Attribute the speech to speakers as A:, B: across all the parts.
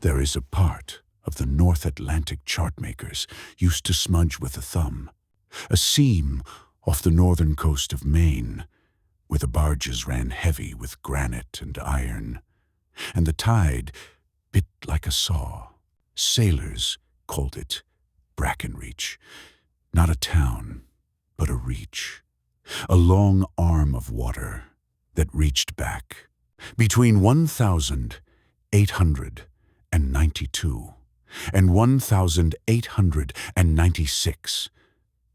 A: There is a part of the North Atlantic chartmakers used to smudge with a thumb, a seam off the northern coast of Maine, where the barges ran heavy with granite and iron, and the tide bit like a saw. Sailors called it Brackenreach, not a town, but a reach, a long arm of water that reached back between 1,892 and 1,896.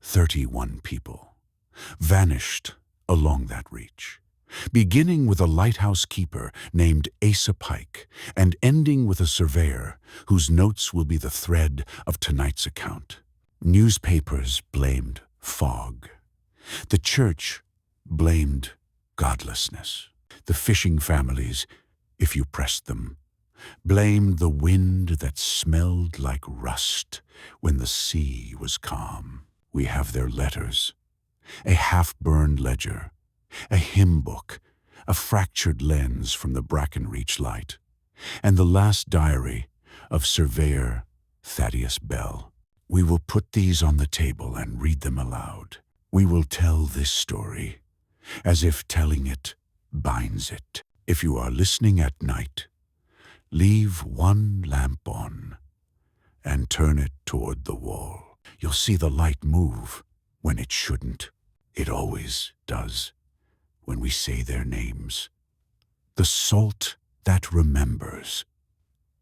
A: 31 people vanished along that reach, beginning with a lighthouse keeper named Asa Pike and ending with a surveyor whose notes will be the thread of tonight's account. Newspapers blamed fog. The church blamed godlessness. The fishing families, if you pressed them, blamed the wind that smelled like rust when the sea was calm. We have their letters, a half-burned ledger, a hymn book, a fractured lens from the Brackenreach light, and the last diary of Surveyor Thaddeus Bell. We will put these on the table and read them aloud. We will tell this story as if telling it binds it. If you are listening at night, leave one lamp on and turn it toward the wall. You'll see the light move when it shouldn't. It always does when we say their names. The Salt That Remembers,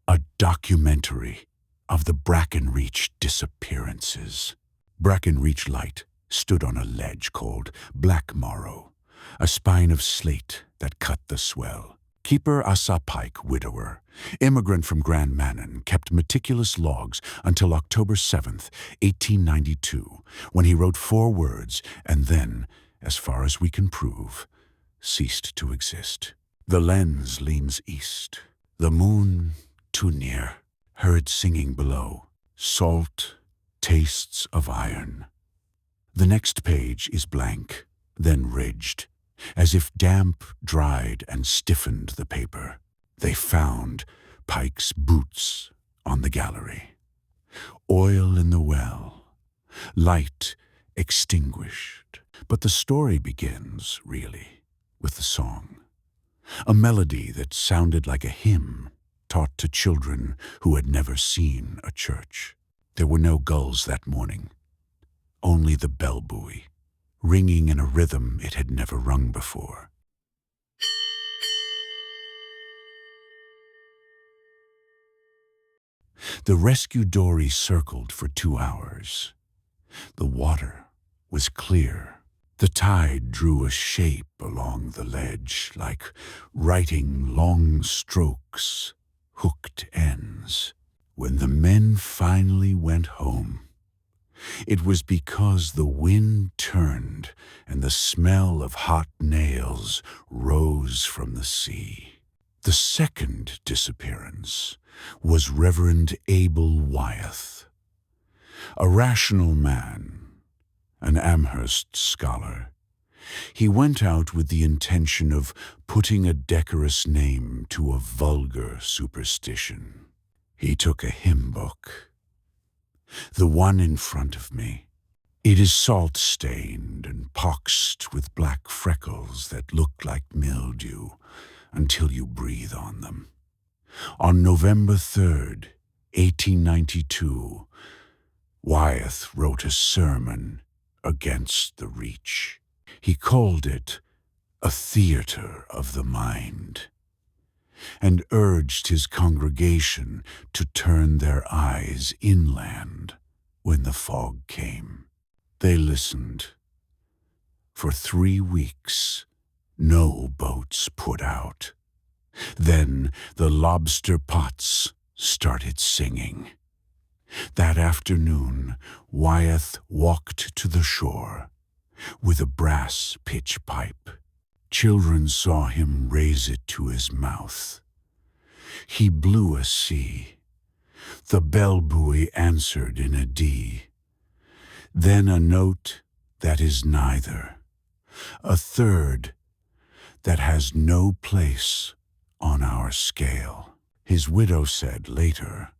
A: a documentary of the Brackenreach Disappearances. Brackenreach Light stood on a ledge called Black Morrow, a spine of slate that cut the swell. Keeper Asa Pike, widower, immigrant from Grand Manan, kept meticulous logs until October 7th, 1892, when he wrote 4 words and then, as far as we can prove, ceased to exist. The lens leans east, the moon too near, heard singing below, salt tastes of iron. The next page is blank, then ridged, as if damp dried and stiffened the paper. They found Pike's boots on the gallery. Oil in the well, light extinguished. But the story begins, really, with the song. A melody that sounded like a hymn taught to children who had never seen a church. There were no gulls that morning, only the bell buoy, ringing in a rhythm it had never rung before. The rescue dory circled for 2 hours. The water was clear. The tide drew a shape along the ledge, like writing long strokes, hooked ends. When the men finally went home, it was because the wind turned and the smell of hot nails rose from the sea. The second disappearance was Reverend Abel Wyeth, a rational man, an Amherst scholar. He went out with the intention of putting a decorous name to a vulgar superstition. He took a hymn book, the one in front of me. It is salt-stained and poxed with black freckles that look like mildew until you breathe on them. On November 3rd, 1892, Wyeth wrote a sermon against the reach. He called it a theater of the mind, and urged his congregation to turn their eyes inland when the fog came. They listened. For 3 weeks, no boats put out. Then the lobster pots started singing. That afternoon, Wyeth walked to the shore with a brass pitch pipe. Children saw him raise it to his mouth. He blew a C. The bell buoy answered in a D. Then a note that is neither. A third that has no place on our scale. His widow said later,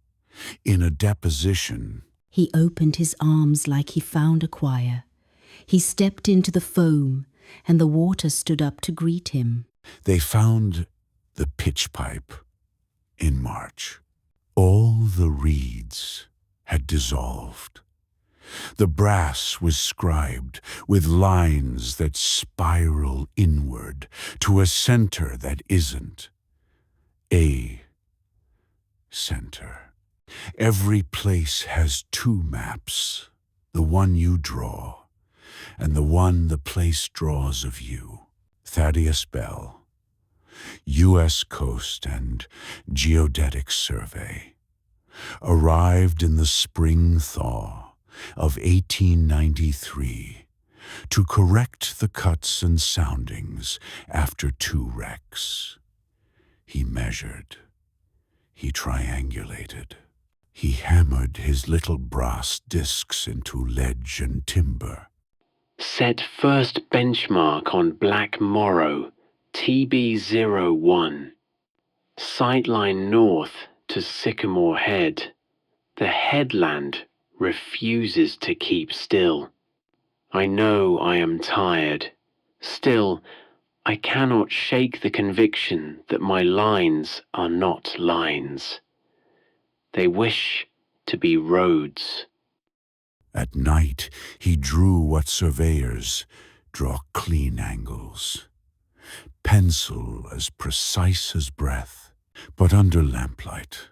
A: in a deposition,
B: He opened his arms like he found a choir. He stepped into the foam, and the water stood up to greet him.
A: they found the pitch pipe in March. All the reeds had dissolved. The brass was scribed with lines that spiral inward to a center that isn't a center. Every place has two maps, the one you draw and the one the place draws of you. Thaddeus Bell, U.S. Coast and Geodetic Survey, arrived in the spring thaw of 1893 to correct the cuts and soundings after two wrecks. He measured, he triangulated, he hammered his little brass discs into ledge and timber.
C: Set first benchmark on Black Morrow, TB01. Sightline north to Sycamore Head. The headland refuses to keep still. I know I am tired. Still, I cannot shake the conviction that my lines are not lines. They wish to be roads.
A: At night, he drew what surveyors draw clean angles. Pencil as precise as breath, but under lamplight.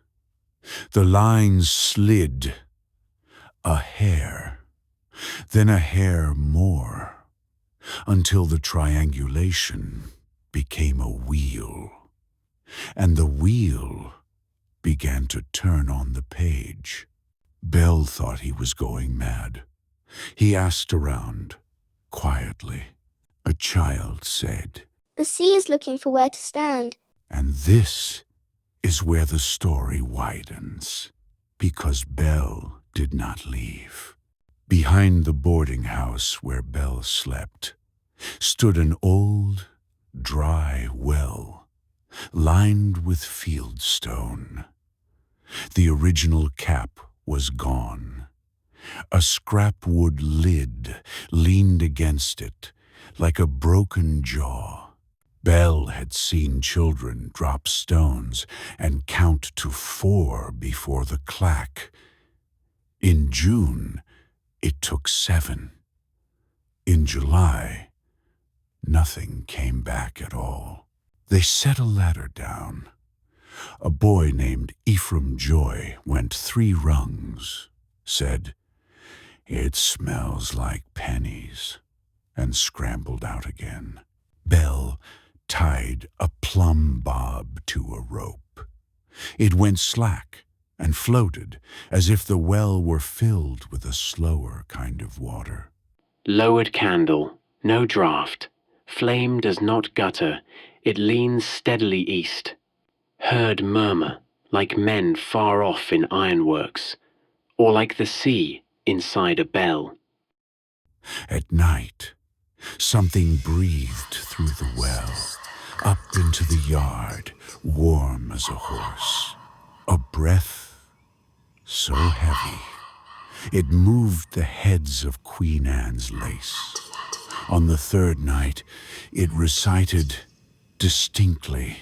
A: The lines slid, a hair, then a hair more, until the triangulation became a wheel, and the wheel began to turn on the page. Bell thought he was going mad. He asked around, quietly. A child said,
D: "The sea is looking for where to stand."
A: and this is where the story widens, because Bell did not leave. Behind the boarding house where Bell slept stood an old, dry well, lined with fieldstone. The original cap was gone. A scrap wood lid leaned against it like a broken jaw. Bell had seen children drop stones and count to 4 before the clack. In June, it took 7. In July, nothing came back at all. They set a ladder down. A boy named Ephraim Joy went 3 rungs, said, "It smells like pennies," and scrambled out again. Bell tied a plumb bob to a rope. It went slack and floated as if the well were filled with a slower kind of water.
C: Lowered candle, no draught. Flame does not gutter, it leans steadily east. Heard murmur, like men far off in ironworks, or like the sea inside a bell.
A: At night, something breathed through the well, up into the yard, warm as a horse. A breath so heavy, it moved the heads of Queen Anne's lace. On the 3rd night, it recited distinctly,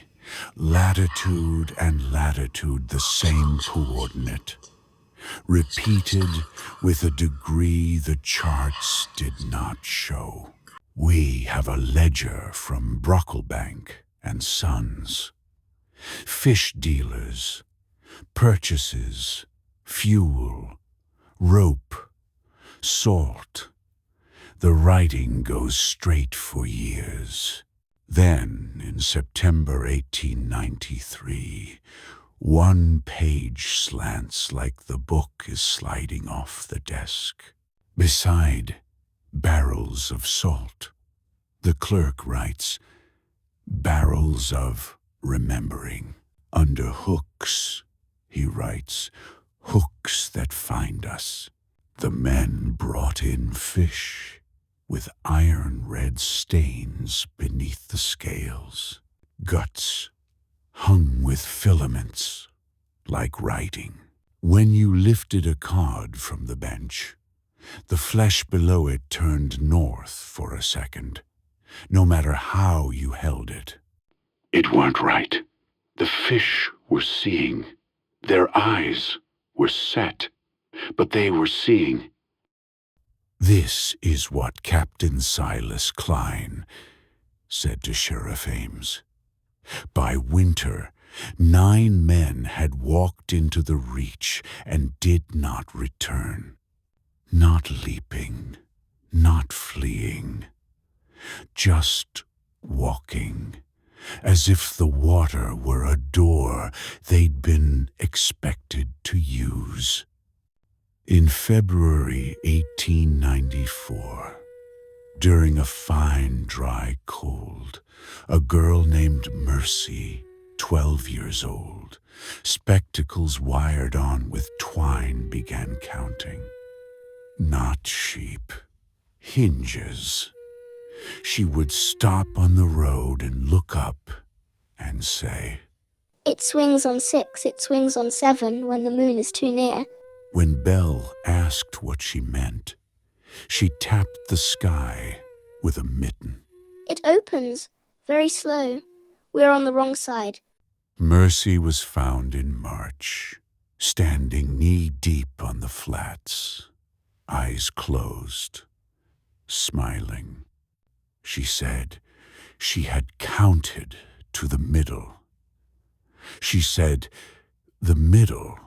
A: latitude and latitude the same coordinate, repeated with a degree the charts did not show. We have a ledger from Brocklebank and Sons. Fish dealers, purchases, fuel, rope, salt. The writing goes straight for years. Then, in September 1893, one page slants like the book is sliding off the desk. Beside, barrels of salt. The clerk writes, barrels of remembering. Under hooks, he writes, hooks that find us. The men brought in fish with iron red stains beneath the scales. Guts, hung with filaments, like writing. When you lifted a card from the bench, the flesh below it turned north for a second, no matter how you held it. It weren't right. The fish were seeing. Their eyes were set, but they were seeing. This is what Captain Silas Klein said to Sheriff Ames. By winter, 9 men had walked into the Reach and did not return. Not leaping, not fleeing, just walking, as if the water were a door they'd been expected to use. In February 1894, during a fine, dry cold, a girl named Mercy, 12 years old, spectacles wired on with twine, began counting. Not sheep, hinges. She would stop on the road and look up and say,
D: It swings on 6, it swings on 7 when the moon is too near.
A: When Belle asked what she meant, she tapped the sky with a mitten.
D: It opens, very slow. We're on the wrong side.
A: Mercy was found in March, standing knee-deep on the flats, eyes closed, smiling. She said she had counted to the middle. She said the middle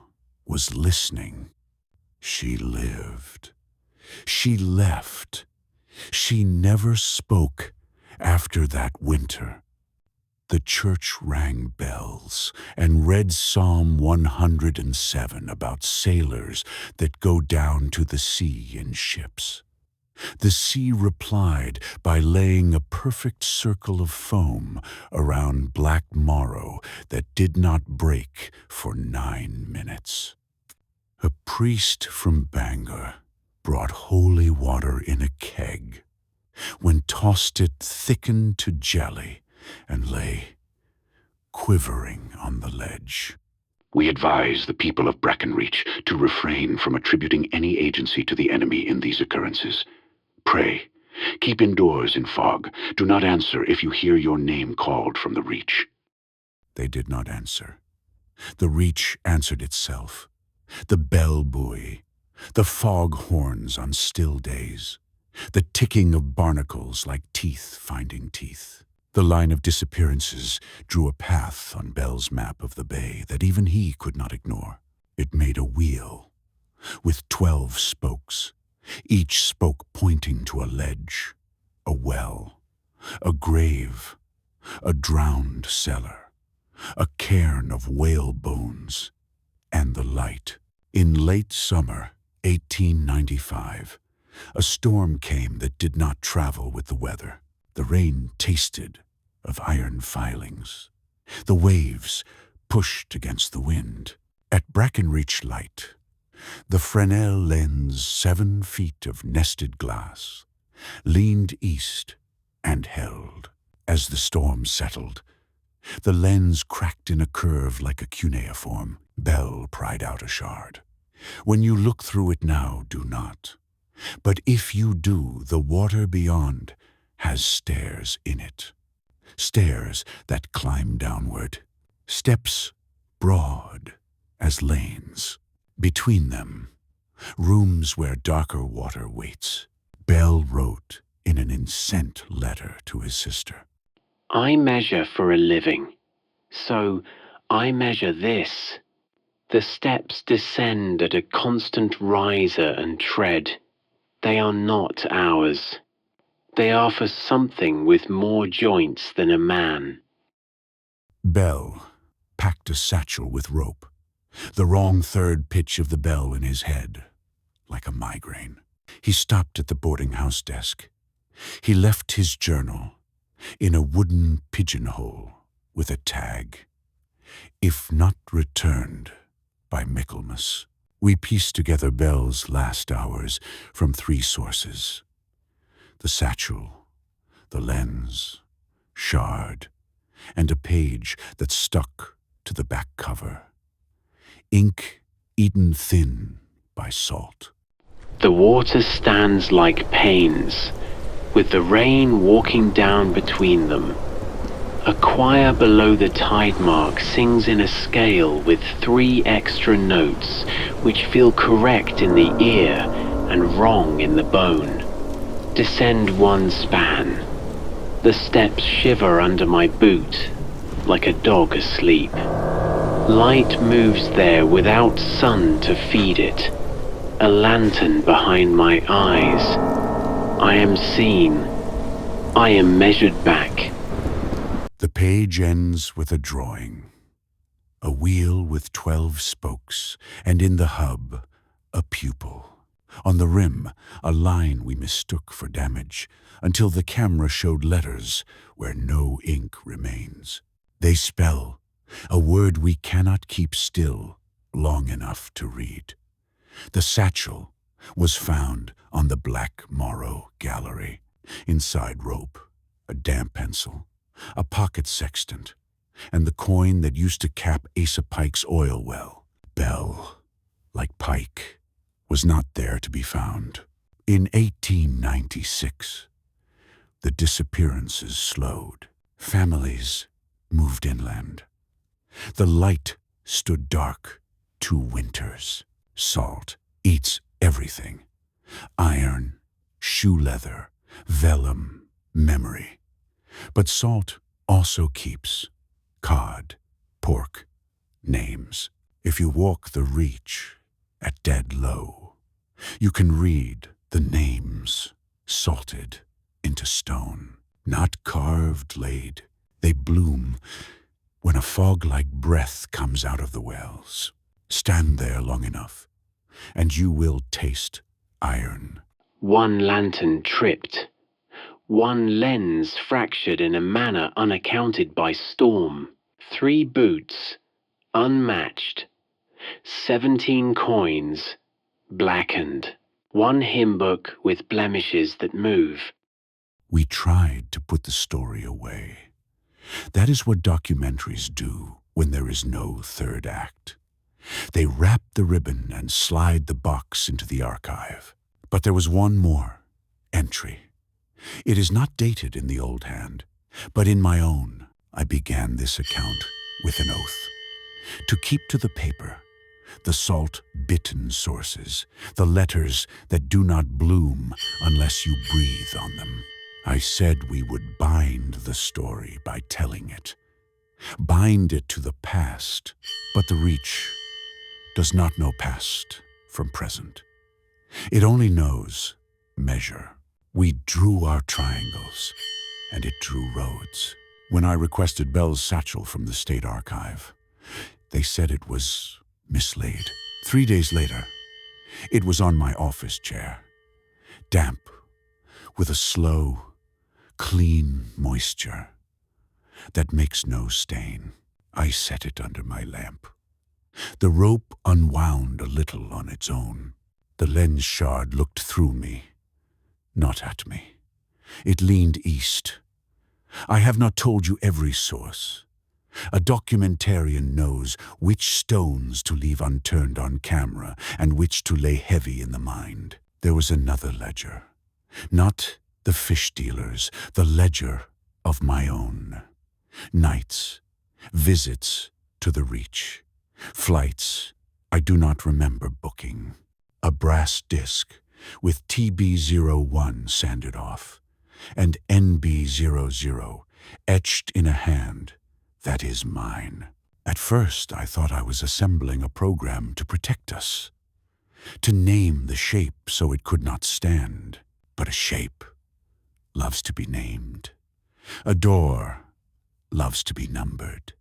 A: was listening. She lived. She left. She never spoke after that winter. The church rang bells and read Psalm 107 about sailors that go down to the sea in ships. The sea replied by laying a perfect circle of foam around Black Morrow that did not break for 9 minutes. A priest from Bangor brought holy water in a keg. When tossed it thickened to jelly and lay quivering on the ledge. We advise the people of Brackenreach to refrain from attributing any agency to the enemy in these occurrences. Pray, keep indoors in fog. Do not answer if you hear your name called from the Reach. They did not answer. The Reach answered itself. The bell buoy, the fog horns on still days, the ticking of barnacles like teeth finding teeth. The line of disappearances drew a path on Bell's map of the bay that even he could not ignore. It made a wheel with 12 spokes, each spoke pointing to a ledge, a well, a grave, a drowned cellar, a cairn of whale bones, and the light. In late summer 1895, a storm came that did not travel with the weather. The rain tasted of iron filings. The waves pushed against the wind. At Brackenreach Light, the Fresnel lens, 7 feet of nested glass, leaned east and held. As the storm settled, the lens cracked in a curve like a cuneiform. Bell pried out a shard. When you look through it now, do not. But if you do, the water beyond has stairs in it. Stairs that climb downward. Steps broad as lanes. Between them, rooms where darker water waits. Bell wrote in an incensed letter to his sister.
C: I measure for a living, so I measure this. The steps descend at a constant riser and tread. They are not ours. They are for something with more joints than a man.
A: Bell packed a satchel with rope, the wrong third pitch of the bell in his head, like a migraine. He stopped at the boarding house desk. He left his journal in a wooden pigeonhole with a tag. If not returned by Michaelmas. We pieced together Bell's last hours from 3 sources. The satchel, the lens, shard, and a page that stuck to the back cover. Ink eaten thin by salt.
C: The water stands like panes, with the rain walking down between them. A choir below the tide mark sings in a scale with 3 extra notes, which feel correct in the ear and wrong in the bone. Descend 1 span. The steps shiver under my boot, like a dog asleep. Light moves there without sun to feed it. A lantern behind my eyes. I am seen. I am measured back.
A: The page ends with a drawing. A wheel with 12 spokes, and in the hub, a pupil. On the rim, a line we mistook for damage, until the camera showed letters where no ink remains. They spell a word we cannot keep still long enough to read. The satchel was found on the Black Morrow Gallery. Inside rope, a damp pencil, a pocket sextant, and the coin that used to cap Asa Pike's oil well. Bell, like Pike, was not there to be found. In 1896, the disappearances slowed. Families moved inland. The light stood dark 2 winters. Salt eats everything. Iron, shoe leather, vellum, memory. But salt also keeps cod, pork, names. If you walk the reach at dead low, you can read the names salted into stone, not carved, laid. They bloom when a fog-like breath comes out of the wells. Stand there long enough, and you will taste iron.
C: 1 lantern tripped. 1 lens fractured in a manner unaccounted by storm. 3 boots, unmatched. 17 coins, blackened. 1 hymn book with blemishes that move.
A: We tried to put the story away. That is what documentaries do when there is no third act. They wrap the ribbon and slide the box into the archive. But there was one more entry. It is not dated in the old hand, but in my own. I began this account with an oath. To keep to the paper, the salt-bitten sources, the letters that do not bloom unless you breathe on them. I said we would bind the story by telling it. Bind it to the past, but the Reach does not know past from present. It only knows measure. We drew our triangles, and it drew roads. When I requested Bell's satchel from the State Archive, they said it was mislaid. 3 days later, it was on my office chair, damp, with a slow, clean moisture that makes no stain. I set it under my lamp. The rope unwound a little on its own. The lens shard looked through me, not at me. It leaned east. I have not told you every source. A documentarian knows which stones to leave unturned on camera and which to lay heavy in the mind. There was another ledger, not the fish dealer's, the ledger of my own. Nights, visits to the Reach, flights I do not remember booking. A brass disc with TB01 sanded off and NB00 etched in a hand that is mine. At first I thought I was assembling a program to protect us, to name the shape so it could not stand. But a shape loves to be named. A door loves to be numbered.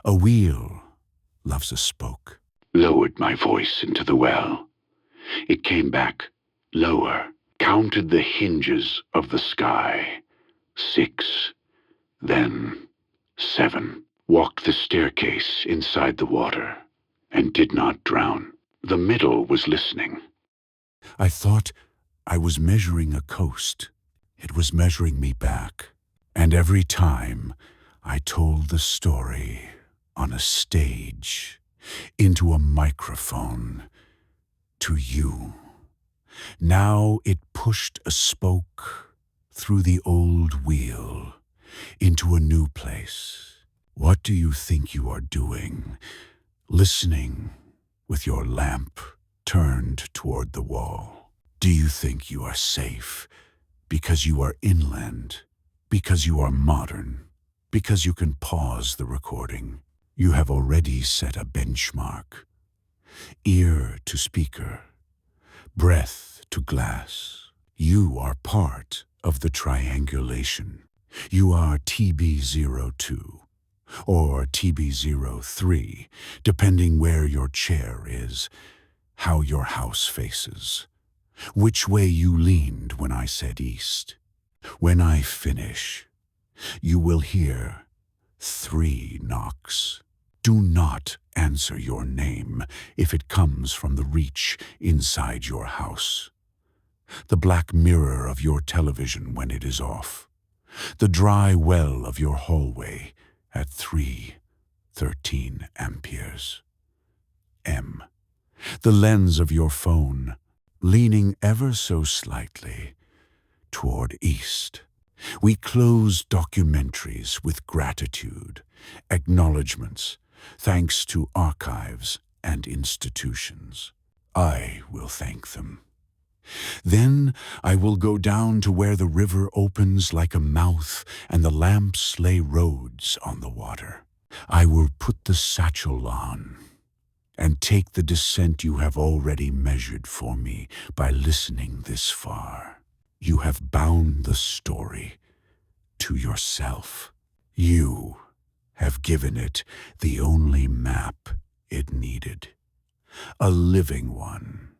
A: A wheel loves a spoke.
E: Lowered my voice into the well. It came back lower, counted the hinges of the sky. 6, then 7. Walked the staircase inside the water, and did not drown. The middle was listening.
A: I thought I was measuring a coast. It was measuring me back. And every time I I told the story on a stage, into a microphone, to you. Now it pushed a spoke through the old wheel into a new place. What do you think you are doing, listening with your lamp turned toward the wall? Do you think you are safe because you are inland, because you are modern, because you can pause the recording? You have already set a benchmark. Ear to speaker, breath to glass. You are part of the triangulation. You are TB02 or TB03, depending where your chair is, how your house faces, which way you leaned when I said east. When I finish, you will hear 3 knocks. Do not answer your name if it comes from the reach inside your house. The black mirror of your television when it is off. The dry well of your hallway at 313 amperes. M. The lens of your phone leaning ever so slightly toward east. We close documentaries with gratitude, acknowledgments, thanks to archives and institutions. I will thank them. Then I will go down to where the river opens like a mouth and the lamps lay roads on the water. I will put the satchel on and take the descent you have already measured for me by listening this far. You have bound the story to yourself. You have given it the only map it needed, a living one.